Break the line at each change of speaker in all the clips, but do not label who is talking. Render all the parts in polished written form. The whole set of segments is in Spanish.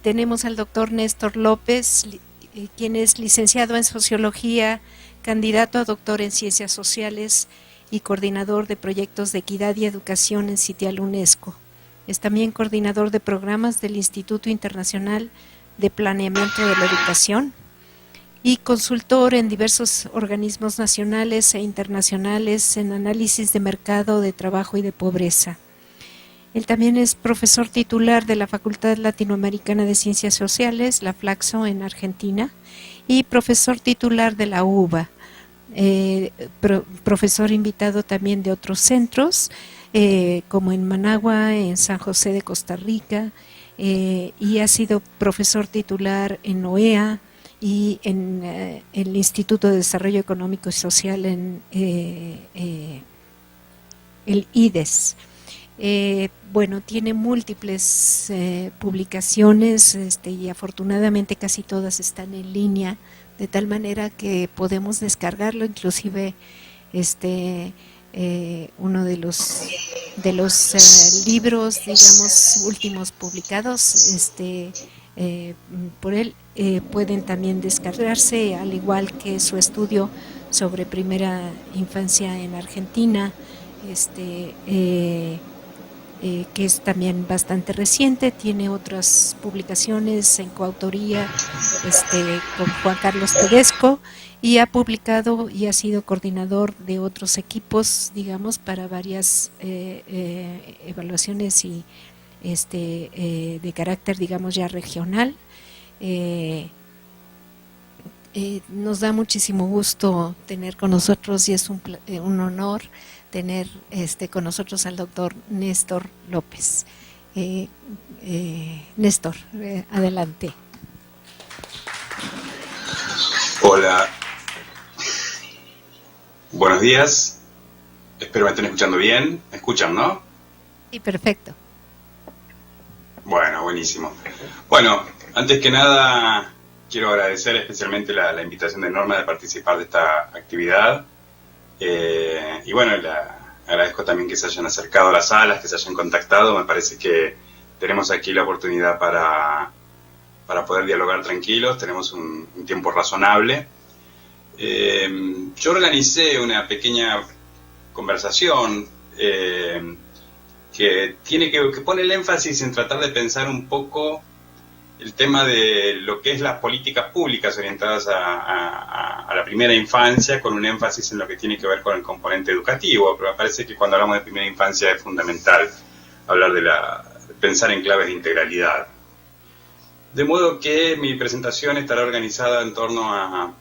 Tenemos al doctor Néstor López, quien es licenciado en Sociología, candidato a doctor en Ciencias Sociales y coordinador de proyectos de equidad y educación en Sitial UNESCO. Es también coordinador de programas del Instituto Internacional de Planeamiento de la Educación y consultor en diversos organismos nacionales e internacionales en análisis de mercado, de trabajo y de pobreza. Él también es profesor titular de la Facultad Latinoamericana de Ciencias Sociales, la FLACSO, en Argentina, y profesor titular de la UBA, profesor invitado también de otros centros, como en Managua, en San José de Costa Rica, y ha sido profesor titular en OEA y en el Instituto de Desarrollo Económico y Social en el IDES. Bueno, tiene múltiples publicaciones y afortunadamente casi todas están en línea, de tal manera que podemos descargarlo, inclusive uno de los libros, digamos, últimos publicados por él pueden también descargarse, al igual que su estudio sobre primera infancia en Argentina, que es también bastante reciente. Tiene otras publicaciones en coautoría con Juan Carlos Tedesco, y ha publicado y ha sido coordinador de otros equipos, digamos, para varias evaluaciones y de carácter, digamos, ya regional. Nos da muchísimo gusto tener con nosotros, y es un honor tener con nosotros al doctor Néstor López. Néstor, adelante.
Hola, buenos días, espero me estén escuchando bien. ¿Me escuchan, no?
Sí, perfecto.
Bueno, buenísimo. Bueno, antes que nada quiero agradecer especialmente la invitación de Norma de participar de esta actividad. Y bueno, agradezco también que se hayan acercado a las salas, que se hayan contactado. Me parece que tenemos aquí la oportunidad para poder dialogar tranquilos, tenemos un tiempo razonable. Yo organicé una pequeña conversación que pone el énfasis en tratar de pensar un poco el tema de lo que es las políticas públicas orientadas a la primera infancia, con un énfasis en lo que tiene que ver con el componente educativo. Pero me parece que cuando hablamos de primera infancia es fundamental hablar de pensar en claves de integralidad. De modo que mi presentación estará organizada en torno a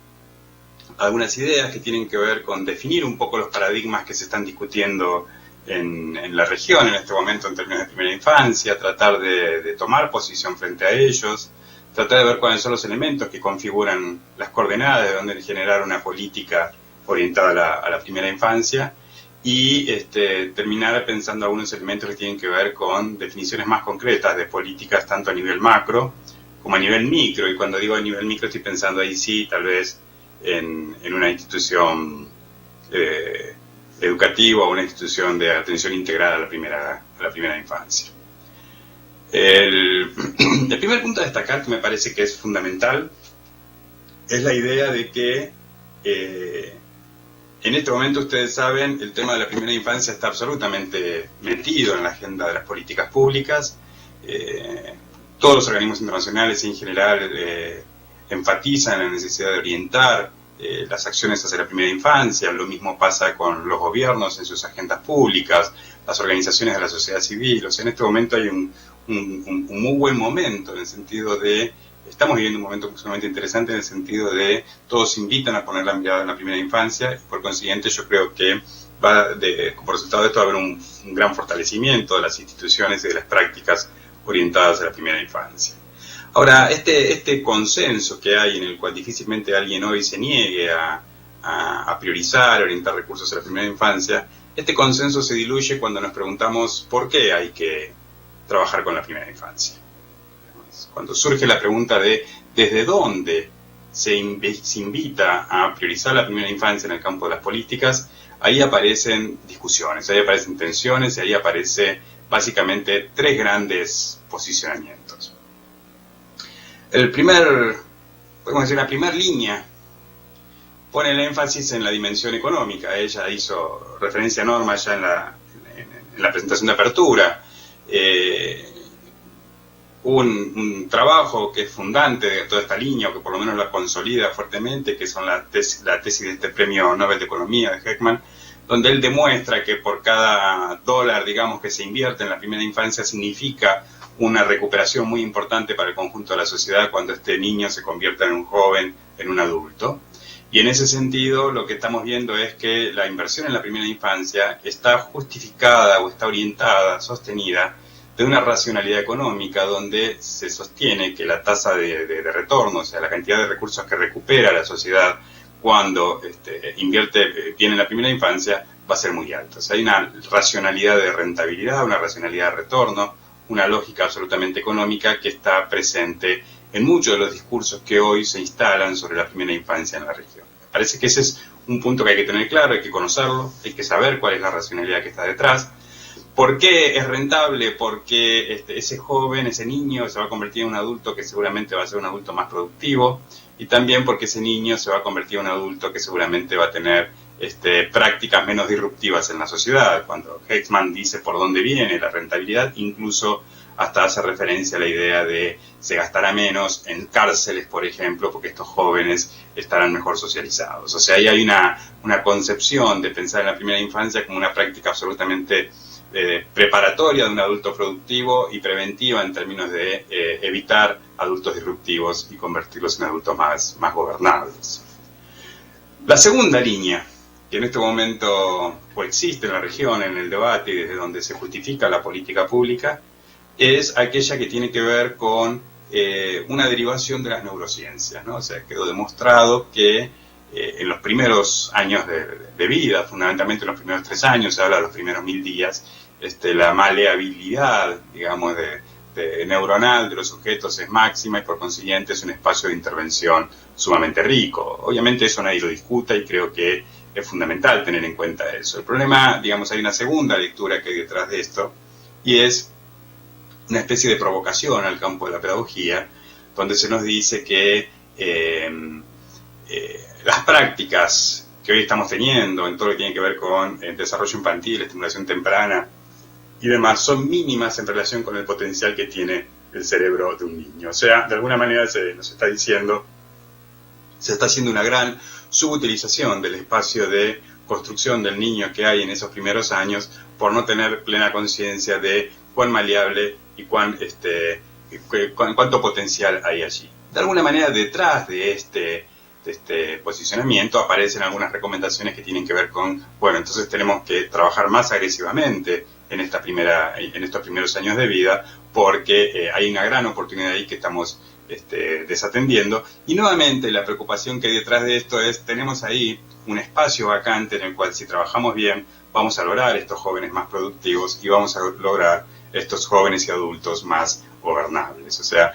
algunas ideas que tienen que ver con definir un poco los paradigmas que se están discutiendo en la región en este momento en términos de primera infancia, tratar de tomar posición frente a ellos, tratar de ver cuáles son los elementos que configuran las coordenadas de dónde generar una política orientada a la primera infancia, y terminar pensando algunos elementos que tienen que ver con definiciones más concretas de políticas tanto a nivel macro como a nivel micro. Y cuando digo a nivel micro estoy pensando ahí sí, tal vez en una institución educativa o una institución de atención integrada a la primera infancia. El primer punto a destacar, que me parece que es fundamental, es la idea de que en este momento, ustedes saben, el tema de la primera infancia está absolutamente metido en la agenda de las políticas públicas. Todos los organismos internacionales en general enfatizan la necesidad de orientar las acciones hacia la primera infancia. Lo mismo pasa con los gobiernos en sus agendas públicas, las organizaciones de la sociedad civil. O sea, en este momento hay un muy buen momento en el sentido de, estamos viviendo un momento sumamente interesante en el sentido de todos invitan a poner la mirada en la primera infancia, y por consiguiente yo creo que como resultado de esto va a haber un gran fortalecimiento de las instituciones y de las prácticas orientadas a la primera infancia. Ahora, este consenso que hay, en el cual difícilmente alguien hoy se niegue a priorizar, orientar recursos a la primera infancia, este consenso se diluye cuando nos preguntamos por qué hay que trabajar con la primera infancia. Cuando surge la pregunta de desde dónde se invita a priorizar la primera infancia en el campo de las políticas, ahí aparecen discusiones, ahí aparecen tensiones, y ahí aparece básicamente tres grandes posicionamientos. Podemos decir, la primera línea pone el énfasis en la dimensión económica. Ella hizo referencia a Norma ya en la presentación de apertura. Un trabajo que es fundante de toda esta línea, o que por lo menos la consolida fuertemente, que son la tesis de este premio Nobel de Economía de Heckman, donde él demuestra que por cada dólar, digamos, que se invierte en la primera infancia significa una recuperación muy importante para el conjunto de la sociedad cuando este niño se convierta en un joven, en un adulto. Y en ese sentido lo que estamos viendo es que la inversión en la primera infancia está justificada o está orientada, sostenida, de una racionalidad económica donde se sostiene que la tasa de retorno, o sea, la cantidad de recursos que recupera la sociedad cuando invierte bien en la primera infancia, va a ser muy alta. O sea, hay una racionalidad de rentabilidad, una racionalidad de retorno, una lógica absolutamente económica que está presente en muchos de los discursos que hoy se instalan sobre la primera infancia en la región. Me parece que ese es un punto que hay que tener claro, hay que conocerlo, hay que saber cuál es la racionalidad que está detrás. ¿Por qué es rentable? Porque ese joven, ese niño, se va a convertir en un adulto que seguramente va a ser un adulto más productivo, y también porque ese niño se va a convertir en un adulto que seguramente va a tener prácticas menos disruptivas en la sociedad. Cuando Heckman dice por dónde viene la rentabilidad, incluso hasta hace referencia a la idea de se gastará menos en cárceles, por ejemplo, porque estos jóvenes estarán mejor socializados. O sea, ahí hay una concepción de pensar en la primera infancia como una práctica absolutamente preparatoria de un adulto productivo y preventiva en términos de evitar adultos disruptivos y convertirlos en adultos más gobernables. La segunda línea, que en este momento coexiste en la región, en el debate y desde donde se justifica la política pública, es aquella que tiene que ver con una derivación de las neurociencias, ¿no? O sea, quedó demostrado que en los primeros años de vida, fundamentalmente en los primeros 3 años, se habla de los primeros 1000 días, la maleabilidad, digamos, neuronal de los sujetos es máxima y por consiguiente es un espacio de intervención sumamente rico. Obviamente eso nadie lo discuta y creo que es fundamental tener en cuenta eso. El problema, digamos, hay una segunda lectura que hay detrás de esto y es una especie de provocación al campo de la pedagogía, donde se nos dice que las prácticas que hoy estamos teniendo en todo lo que tiene que ver con el desarrollo infantil, estimulación temprana y demás, son mínimas en relación con el potencial que tiene el cerebro de un niño. O sea, de alguna manera nos está diciendo, se está haciendo una gran subutilización del espacio de construcción del niño que hay en esos primeros años por no tener plena conciencia de cuán maleable y cuánto potencial hay allí. De alguna manera, detrás de este posicionamiento aparecen algunas recomendaciones que tienen que ver con, bueno, entonces tenemos que trabajar más agresivamente en estos primeros años de vida porque hay una gran oportunidad ahí que estamos desatendiendo. Y nuevamente la preocupación que hay detrás de esto es, tenemos ahí un espacio vacante en el cual si trabajamos bien vamos a lograr estos jóvenes más productivos y vamos a lograr estos jóvenes y adultos más gobernables. O sea,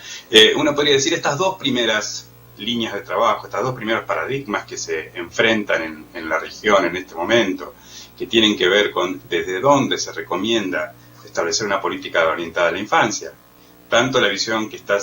uno podría decir estas dos primeras líneas de trabajo, estos dos primeros paradigmas que se enfrentan en la región en este momento, que tienen que ver con desde dónde se recomienda establecer una política orientada a la infancia, tanto la visión que está,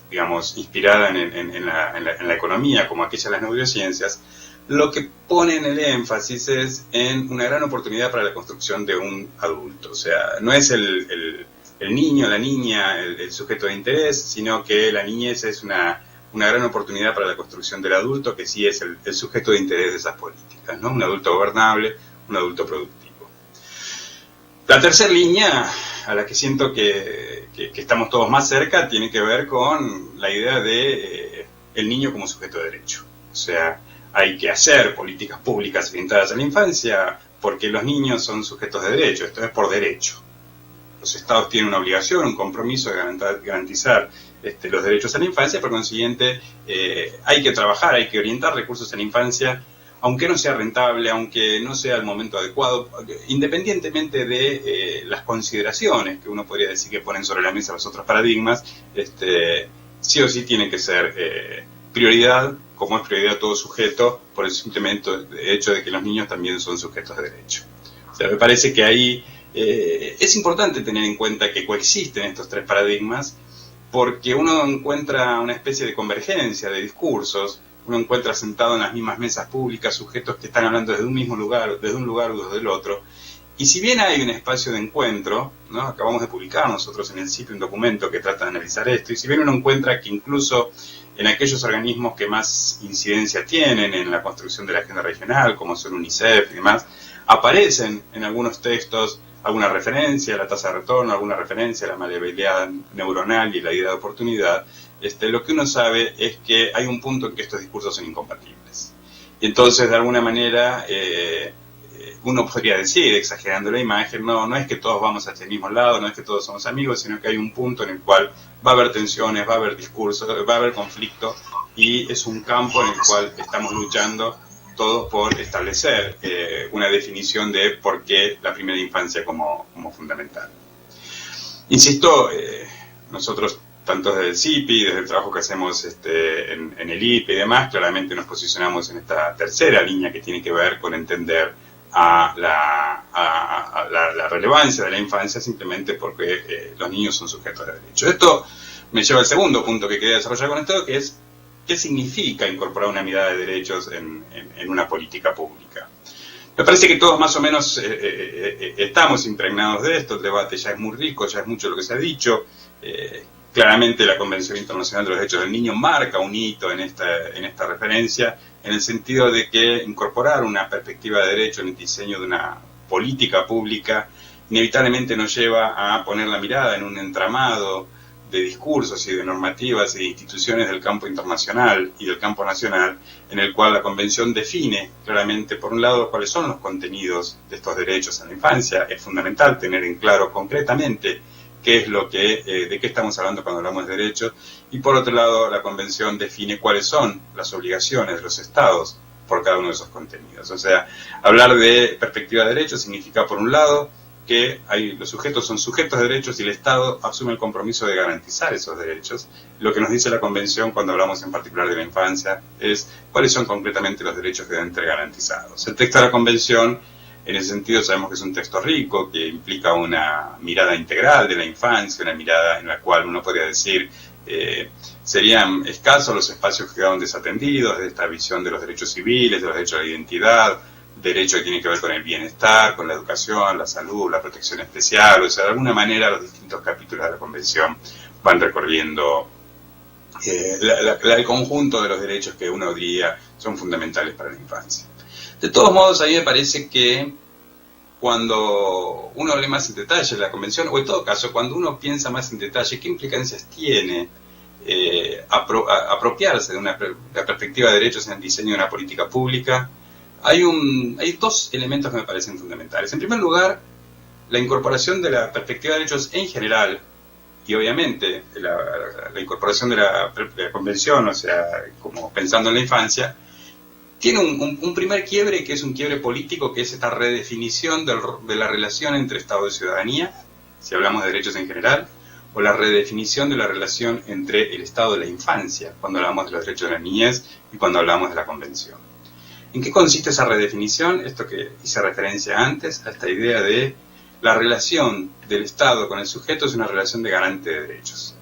digamos, inspirada en la economía como aquella de las neurociencias, lo que ponen el énfasis es en una gran oportunidad para la construcción de un adulto. O sea, no es el niño, la niña, el sujeto de interés, sino que la niñez es una gran oportunidad para la construcción del adulto, que sí es el sujeto de interés de esas políticas, ¿no? Un adulto gobernable, un adulto productivo. La tercera línea, a la que siento que estamos todos más cerca, tiene que ver con la idea de el niño como sujeto de derecho. O sea, hay que hacer políticas públicas orientadas a la infancia porque los niños son sujetos de derecho, esto es por derecho. Los estados tienen una obligación, un compromiso de garantizar los derechos a la infancia, por consiguiente hay que trabajar, hay que orientar recursos a la infancia, aunque no sea rentable, aunque no sea el momento adecuado, independientemente de las consideraciones que uno podría decir que ponen sobre la mesa los otros paradigmas, sí o sí tiene que ser prioridad, como es prioridad todo sujeto, por el simplemente hecho de que los niños también son sujetos de derecho. O sea, me parece que ahí es importante tener en cuenta que coexisten estos tres paradigmas porque uno encuentra una especie de convergencia de discursos, uno encuentra sentado en las mismas mesas públicas sujetos que están hablando desde un mismo lugar, desde un lugar o desde el otro. Y si bien hay un espacio de encuentro, ¿no? Acabamos de publicar nosotros en el sitio un documento que trata de analizar esto, y si bien uno encuentra que incluso en aquellos organismos que más incidencia tienen en la construcción de la agenda regional, como son UNICEF y demás, aparecen en algunos textos alguna referencia a la tasa de retorno, alguna referencia a la maleabilidad neuronal y la idea de oportunidad, lo que uno sabe es que hay un punto en que estos discursos son incompatibles. Y entonces, de alguna manera, uno podría decir, exagerando la imagen, no es que todos vamos hacia el mismo lado, no es que todos somos amigos, sino que hay un punto en el cual va a haber tensiones, va a haber discursos, va a haber conflicto, y es un campo en el cual estamos luchando todos por establecer una definición de por qué la primera infancia como fundamental. Insisto, nosotros, tanto desde el CIPI, desde el trabajo que hacemos en el IPE y demás, claramente nos posicionamos en esta tercera línea que tiene que ver con entender a la relevancia de la infancia simplemente porque los niños son sujetos de derechos. Esto me lleva al segundo punto que quería desarrollar con esto, que es ¿qué significa incorporar una mirada de derechos en una política pública? Me parece que todos más o menos estamos impregnados de esto, el debate ya es muy rico, ya es mucho lo que se ha dicho. Claramente la Convención Internacional de los Derechos del Niño marca un hito en esta referencia, en el sentido de que incorporar una perspectiva de derecho en el diseño de una política pública inevitablemente nos lleva a poner la mirada en un entramado de discursos y de normativas y de instituciones del campo internacional y del campo nacional, en el cual la Convención define claramente, por un lado, cuáles son los contenidos de estos derechos en la infancia. Es fundamental tener en claro concretamente qué es de qué estamos hablando cuando hablamos de derechos, y por otro lado, la Convención define cuáles son las obligaciones de los Estados por cada uno de esos contenidos. O sea, hablar de perspectiva de derechos significa, por un lado, que los sujetos son sujetos de derechos y el Estado asume el compromiso de garantizar esos derechos. Lo que nos dice la Convención cuando hablamos en particular de la infancia es cuáles son concretamente los derechos que deben ser garantizados. El texto de la Convención, en ese sentido, sabemos que es un texto rico, que implica una mirada integral de la infancia, una mirada en la cual uno podría decir serían escasos los espacios que quedaron desatendidos de esta visión de los derechos civiles, de los derechos a la identidad, derecho que tiene que ver con el bienestar, con la educación, la salud, la protección especial. O sea, de alguna manera los distintos capítulos de la Convención van recorriendo el conjunto de los derechos que uno diría son fundamentales para la infancia. De todos modos, a mí me parece que cuando uno lee más en detalle la Convención, o en todo caso, cuando uno piensa más en detalle qué implicancias tiene apropiarse de la perspectiva de derechos en el diseño de una política pública, hay dos elementos que me parecen fundamentales. En primer lugar, la incorporación de la perspectiva de derechos en general, y obviamente la incorporación de la Convención, o sea, como pensando en la infancia, tiene un primer quiebre, que es un quiebre político, que es esta redefinición de la relación entre Estado y ciudadanía, si hablamos de derechos en general, o la redefinición de la relación entre el Estado y la infancia, cuando hablamos de los derechos de la niñez y cuando hablamos de la Convención. ¿En qué consiste esa redefinición? Esto que hice referencia antes, a esta idea de la relación del Estado con el sujeto es una relación de garante de derechos.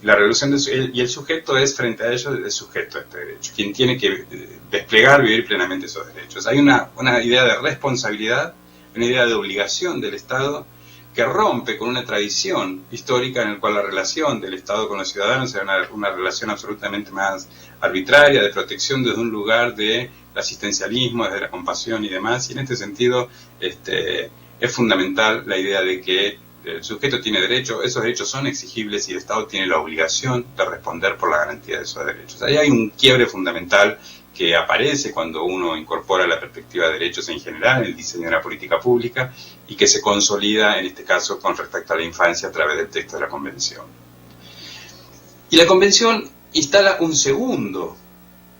La relación y el sujeto es, frente a ellos, el sujeto de este derecho, quien tiene que desplegar, vivir plenamente esos derechos. Hay una idea de responsabilidad, una idea de obligación del Estado que rompe con una tradición histórica en la cual la relación del Estado con los ciudadanos era una relación absolutamente más arbitraria, de protección desde un lugar de asistencialismo, desde la compasión y demás. Y en este sentido es fundamental la idea de que el sujeto tiene derecho, esos derechos son exigibles y el Estado tiene la obligación de responder por la garantía de esos derechos. Ahí hay un quiebre fundamental que aparece cuando uno incorpora la perspectiva de derechos en general en el diseño de la política pública y que se consolida en este caso con respecto a la infancia a través del texto de la Convención. Y la Convención instala un segundo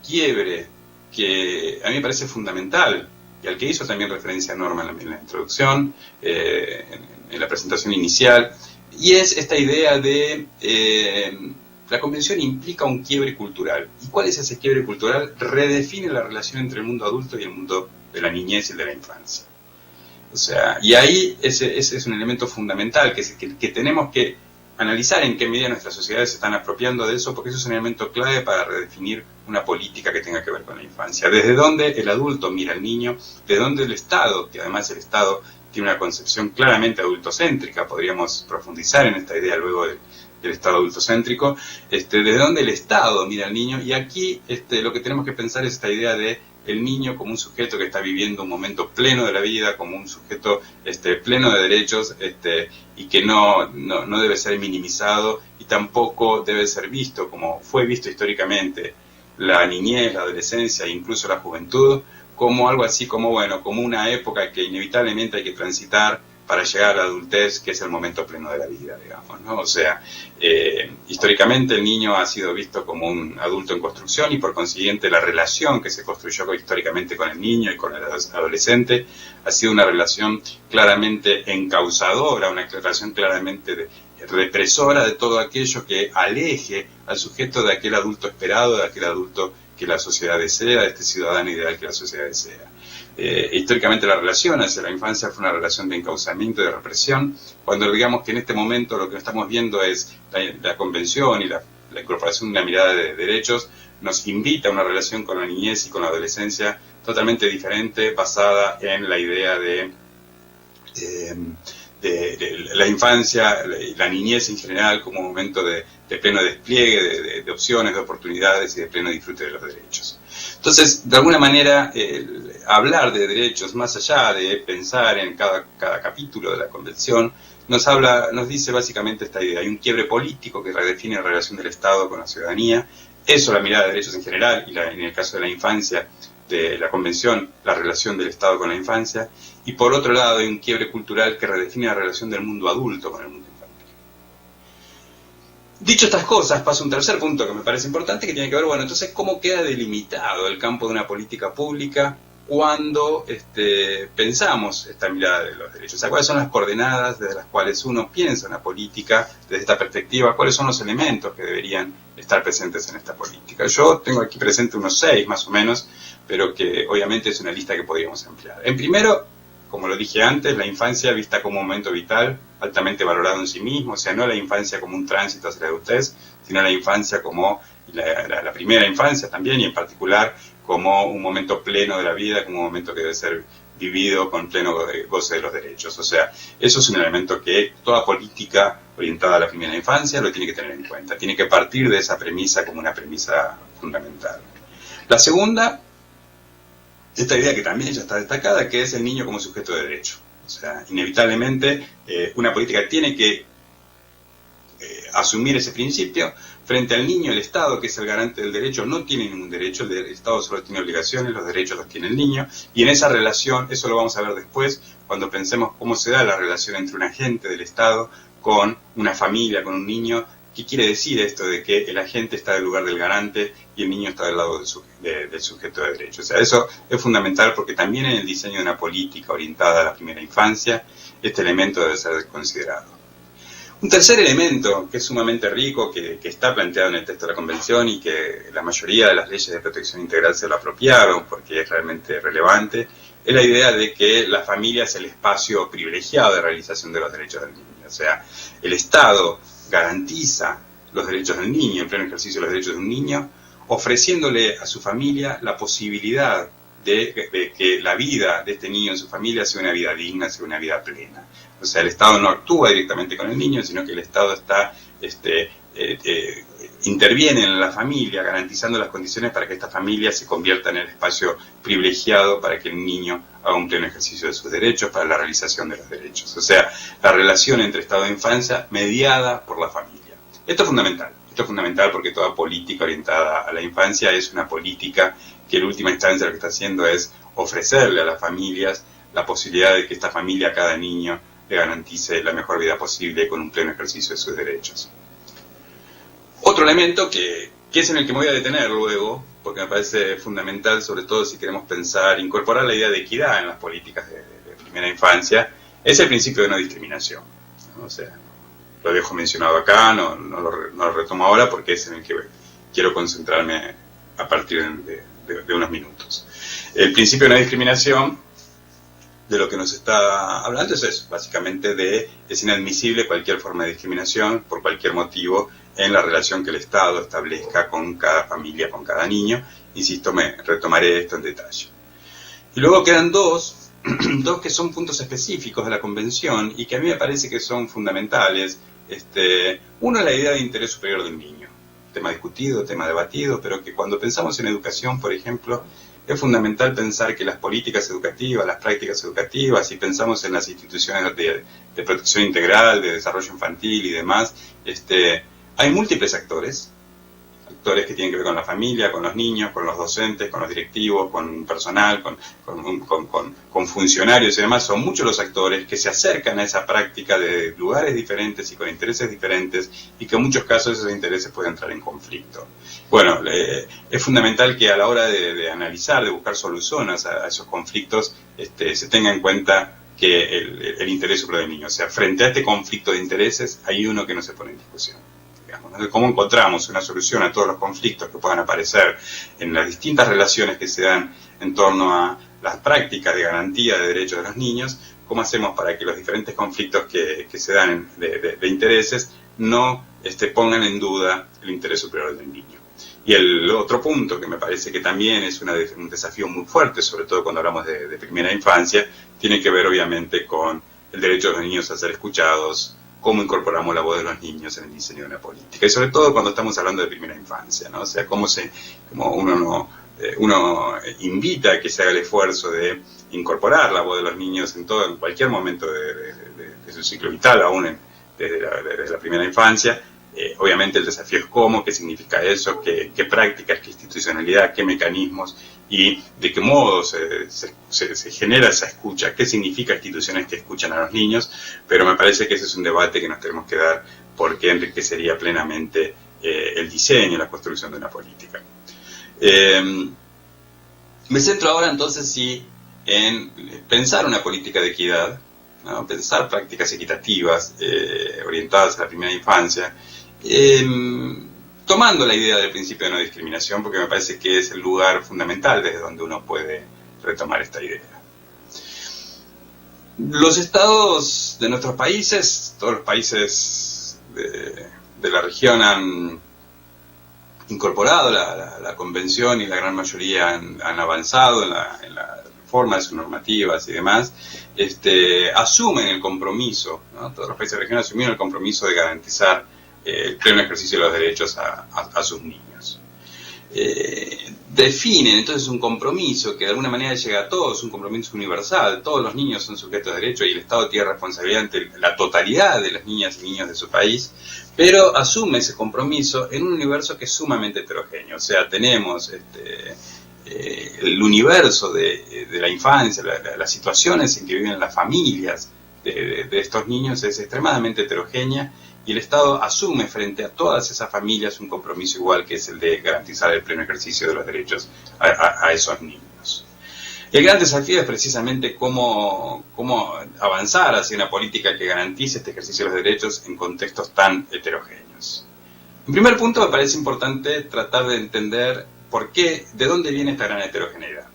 quiebre que a mí me parece fundamental y al que hizo también referencia Norma en la introducción, en la presentación inicial, y es esta idea de la Convención implica un quiebre cultural. ¿Y cuál es ese quiebre cultural? Redefine la relación entre el mundo adulto y el mundo de la niñez y el de la infancia. O sea, y ahí ese es un elemento fundamental que tenemos que analizar en qué medida nuestras sociedades se están apropiando de eso, porque eso es un elemento clave para redefinir una política que tenga que ver con la infancia. Desde dónde el adulto mira al niño, desde dónde el Estado, que además el Estado tiene una concepción claramente adultocéntrica, podríamos profundizar en esta idea luego del Estado adultocéntrico, desde dónde el Estado mira al niño, y aquí lo que tenemos que pensar es esta idea de el niño como un sujeto que está viviendo un momento pleno de la vida, como un sujeto pleno de derechos, y que no debe ser minimizado y tampoco debe ser visto como fue visto históricamente la niñez, la adolescencia e incluso la juventud, como algo así como, bueno, como una época que inevitablemente hay que transitar para llegar a la adultez, que es el momento pleno de la vida, digamos, ¿no? O sea, históricamente el niño ha sido visto como un adulto en construcción y por consiguiente la relación que se construyó históricamente con el niño y con el adolescente ha sido una relación claramente encausadora, una relación claramente represora de todo aquello que aleje al sujeto de aquel adulto esperado, de aquel adulto que la sociedad desea, de este ciudadano ideal que la sociedad desea. Históricamente la relación hacia la infancia fue una relación de encauzamiento y de represión, cuando digamos que en este momento lo que estamos viendo es la convención y la incorporación de una mirada de derechos nos invita a una relación con la niñez y con la adolescencia totalmente diferente, basada en la idea de la infancia, la niñez en general como un momento de pleno despliegue de opciones, de oportunidades y de pleno disfrute de los derechos. Entonces, de alguna manera, hablar de derechos, más allá de pensar en cada capítulo de la Convención, nos dice básicamente esta idea. Hay un quiebre político que redefine la relación del Estado con la ciudadanía, eso la mirada de derechos en general, y en el caso de la infancia, de la Convención, la relación del Estado con la infancia, y por otro lado hay un quiebre cultural que redefine la relación del mundo adulto con el mundo infantil. Dicho estas cosas, paso a un tercer punto que me parece importante, que tiene que ver, bueno, entonces, ¿cómo queda delimitado el campo de una política pública cuando pensamos esta mirada de los derechos? O sea, ¿cuáles son las coordenadas desde las cuales uno piensa una política desde esta perspectiva? ¿Cuáles son los elementos que deberían estar presentes en esta política? Yo tengo aquí presente unos 6 más o menos, pero que obviamente es una lista que podríamos ampliar. En primero, como lo dije antes, la infancia vista como un momento vital, altamente valorado en sí mismo, o sea, no la infancia como un tránsito hacia la adultez, sino la infancia como la primera infancia también, y en particular como un momento pleno de la vida, como un momento que debe ser vivido con pleno goce de los derechos. O sea, eso es un elemento que toda política orientada a la primera infancia lo tiene que tener en cuenta, tiene que partir de esa premisa como una premisa fundamental. La segunda, esta idea que también ya está destacada, que es el niño como sujeto de derecho. O sea, inevitablemente una política tiene que asumir ese principio. Frente al niño, el Estado, que es el garante del derecho, no tiene ningún derecho, el Estado solo tiene obligaciones, los derechos los tiene el niño, y en esa relación, eso lo vamos a ver después, cuando pensemos cómo se da la relación entre un agente del Estado con una familia, con un niño. ¿Qué quiere decir esto de que el agente está del lugar del garante y el niño está del lado del sujeto de derecho? O sea, eso es fundamental porque también en el diseño de una política orientada a la primera infancia, este elemento debe ser considerado. Un tercer elemento que es sumamente rico, que está planteado en el texto de la Convención y que la mayoría de las leyes de protección integral se lo apropiaron porque es realmente relevante, es la idea de que la familia es el espacio privilegiado de realización de los derechos del niño. O sea, el Estado garantiza los derechos del niño, el pleno ejercicio de los derechos de un niño, ofreciéndole a su familia la posibilidad de que la vida de este niño en su familia sea una vida digna, sea una vida plena. O sea, el Estado no actúa directamente con el niño, sino que el Estado interviene en la familia, garantizando las condiciones para que esta familia se convierta en el espacio privilegiado para que el niño haga un pleno ejercicio de sus derechos, para la realización de los derechos. O sea, la relación entre Estado e infancia mediada por la familia. Esto es fundamental porque toda política orientada a la infancia es una política que en última instancia lo que está haciendo es ofrecerle a las familias la posibilidad de que esta familia, a cada niño, le garantice la mejor vida posible con un pleno ejercicio de sus derechos. Otro elemento que es en el que me voy a detener luego, porque me parece fundamental, sobre todo si queremos pensar, incorporar la idea de equidad en las políticas de primera infancia, es el principio de no discriminación, ¿no? O sea, lo dejo mencionado acá, no lo retomo ahora porque es en el que quiero concentrarme a partir de unos minutos. El principio de no discriminación de lo que nos está hablando es eso, básicamente es inadmisible cualquier forma de discriminación por cualquier motivo en la relación que el Estado establezca con cada familia, con cada niño. Insisto, retomaré esto en detalle. Y luego quedan dos que son puntos específicos de la Convención y que a mí me parece que son fundamentales. Uno es la idea de interés superior del niño, tema discutido, tema debatido, pero que cuando pensamos en educación, por ejemplo, es fundamental pensar que las políticas educativas, las prácticas educativas, si pensamos en las instituciones de protección integral, de desarrollo infantil y demás, hay múltiples actores que tienen que ver con la familia, con los niños, con los docentes, con los directivos, con personal, con funcionarios y demás. Son muchos los actores que se acercan a esa práctica de lugares diferentes y con intereses diferentes y que en muchos casos esos intereses pueden entrar en conflicto. Bueno, es fundamental que a la hora de analizar, de buscar soluciones a esos conflictos, se tenga en cuenta que el interés superior del niño. O sea, frente a este conflicto de intereses hay uno que no se pone en discusión. Cómo encontramos una solución a todos los conflictos que puedan aparecer en las distintas relaciones que se dan en torno a las prácticas de garantía de derechos de los niños, cómo hacemos para que los diferentes conflictos que se dan de intereses no pongan en duda el interés superior del niño. Y el otro punto que me parece que también es un desafío muy fuerte, sobre todo cuando hablamos de primera infancia, tiene que ver obviamente con el derecho de los niños a ser escuchados, cómo incorporamos la voz de los niños en el diseño de una política. Y sobre todo cuando estamos hablando de primera infancia, ¿no? O sea, cómo uno invita a que se haga el esfuerzo de incorporar la voz de los niños en cualquier momento de su ciclo vital, aún desde la primera infancia. Obviamente el desafío es cómo, qué significa eso, qué prácticas, qué institucionalidad, qué mecanismos y de qué modo se genera esa escucha, qué significa instituciones que escuchan a los niños, pero me parece que ese es un debate que nos tenemos que dar porque enriquecería plenamente el diseño y la construcción de una política. Me centro ahora entonces sí en pensar una política de equidad, ¿no? Pensar prácticas equitativas orientadas a la primera infancia, tomando la idea del principio de no discriminación, porque me parece que es el lugar fundamental desde donde uno puede retomar esta idea. Los estados de nuestros países, todos los países de la región han incorporado la convención y la gran mayoría han avanzado en la reforma de sus normativas y demás, asumen el compromiso, ¿no? Todos los países de la región asumieron el compromiso de garantizar el pleno ejercicio de los derechos a sus niños. Definen entonces un compromiso que de alguna manera llega a todos, un compromiso universal. Todos los niños son sujetos de derecho y el Estado tiene responsabilidad ante la totalidad de las niñas y niños de su país, pero asume ese compromiso en un universo que es sumamente heterogéneo. O sea, tenemos el universo de la infancia, las situaciones en que viven las familias de estos niños es extremadamente heterogénea y el Estado asume frente a todas esas familias un compromiso igual, que es el de garantizar el pleno ejercicio de los derechos a esos niños. El gran desafío es precisamente cómo avanzar hacia una política que garantice este ejercicio de los derechos en contextos tan heterogéneos. En primer punto, me parece importante tratar de entender de dónde viene esta gran heterogeneidad.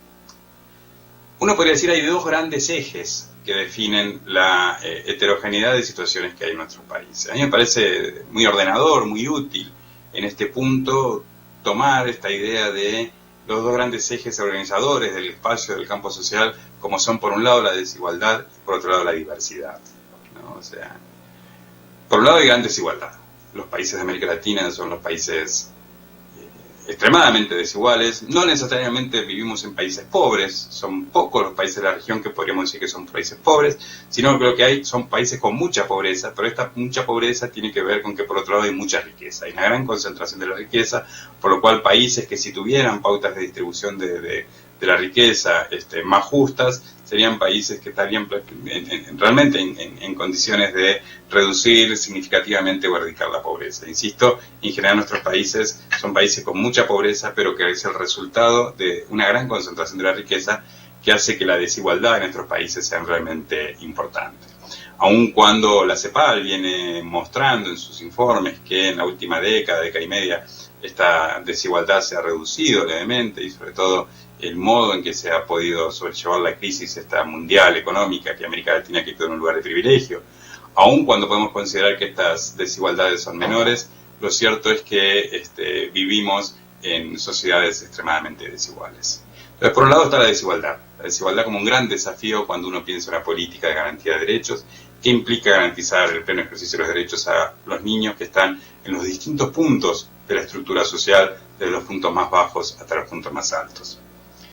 Uno podría decir hay dos grandes ejes que definen la heterogeneidad de situaciones que hay en nuestro país. A mí me parece muy ordenador, muy útil en este punto tomar esta idea de los dos grandes ejes organizadores del espacio del campo social, como son por un lado la desigualdad y por otro lado la diversidad, ¿no? O sea, por un lado hay gran desigualdad. Los países de América Latina son los países extremadamente desiguales. No necesariamente vivimos en países pobres, son pocos los países de la región que podríamos decir que son países pobres, sino que lo que son países con mucha pobreza, pero esta mucha pobreza tiene que ver con que por otro lado hay mucha riqueza, hay una gran concentración de la riqueza, por lo cual países que si tuvieran pautas de distribución de la riqueza más justas, serían países que estarían realmente en condiciones de reducir significativamente o erradicar la pobreza. Insisto, en general nuestros países son países con mucha pobreza, pero que es el resultado de una gran concentración de la riqueza que hace que la desigualdad en nuestros países sea realmente importante. Aun cuando la CEPAL viene mostrando en sus informes que en la última década y media, esta desigualdad se ha reducido levemente y sobre todo el modo en que se ha podido sobrellevar la crisis esta mundial económica, que América Latina quedó en un lugar de privilegio. Aun cuando podemos considerar que estas desigualdades son menores, lo cierto es que vivimos en sociedades extremadamente desiguales. Entonces, por un lado está la desigualdad como un gran desafío cuando uno piensa en una política de garantía de derechos, que implica garantizar el pleno ejercicio de los derechos a los niños que están en los distintos puntos de la estructura social, desde los puntos más bajos hasta los puntos más altos.